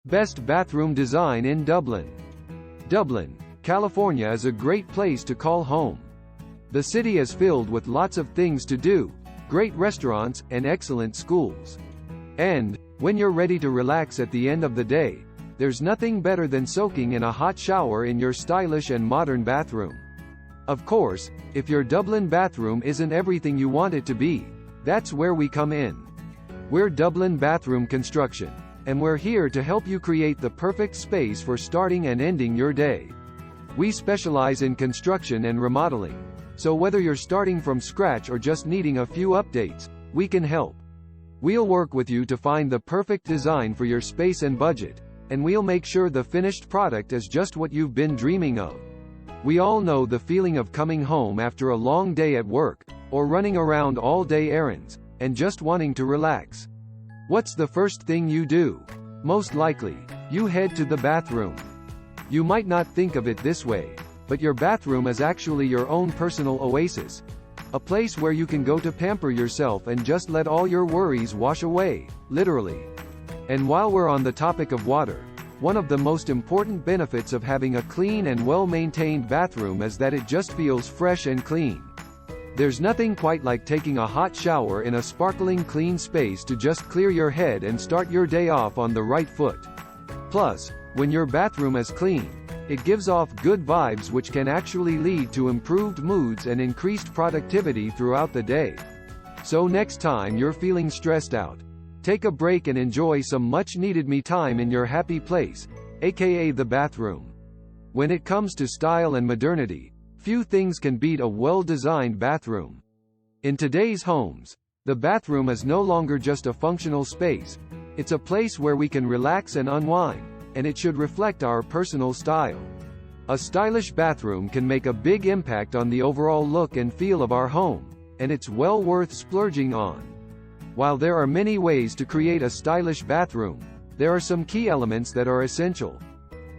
Best bathroom design in Dublin. Dublin, California is a great place to call home. The city is filled with lots of things to do, great restaurants, and excellent schools. And, when you're ready to relax at the end of the day, there's nothing better than soaking in a hot shower in your stylish and modern bathroom. Of course, if your Dublin bathroom isn't everything you want it to be, that's where we come in. We're Dublin Bathroom Construction, and we're here to help you create the perfect space for starting and ending your day. We specialize in construction and remodeling, so whether you're starting from scratch or just needing a few updates, we can help. We'll work with you to find the perfect design for your space and budget, and we'll make sure the finished product is just what you've been dreaming of. We all know the feeling of coming home after a long day at work, or running around all day errands, and just wanting to relax. What's the first thing you do? Most likely, you head to the bathroom. You might not think of it this way, but your bathroom is actually your own personal oasis. A place where you can go to pamper yourself and just let all your worries wash away, literally. And while we're on the topic of water, one of the most important benefits of having a clean and well-maintained bathroom is that it just feels fresh and clean. There's nothing quite like taking a hot shower in a sparkling clean space to just clear your head and start your day off on the right foot. Plus, when your bathroom is clean, it gives off good vibes which can actually lead to improved moods and increased productivity throughout the day. So next time you're feeling stressed out, take a break and enjoy some much-needed me time in your happy place, aka the bathroom. When it comes to style and modernity, few things can beat a well-designed bathroom. In today's homes, the bathroom is no longer just a functional space, it's a place where we can relax and unwind, and it should reflect our personal style. A stylish bathroom can make a big impact on the overall look and feel of our home, and it's well worth splurging on. While there are many ways to create a stylish bathroom, there are some key elements that are essential.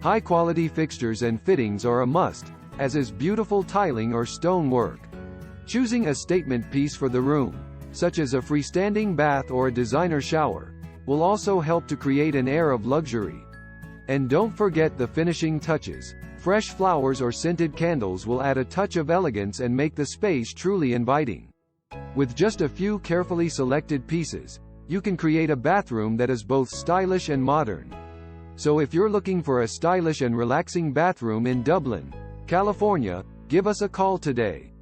High-quality fixtures and fittings are a must, as is beautiful tiling or stonework. Choosing a statement piece for the room, such as a freestanding bath or a designer shower, will also help to create an air of luxury. And don't forget the finishing touches. Fresh flowers or scented candles will add a touch of elegance and make the space truly inviting. With just a few carefully selected pieces, you can create a bathroom that is both stylish and modern. So if you're looking for a stylish and relaxing bathroom in Dublin, California, give us a call today.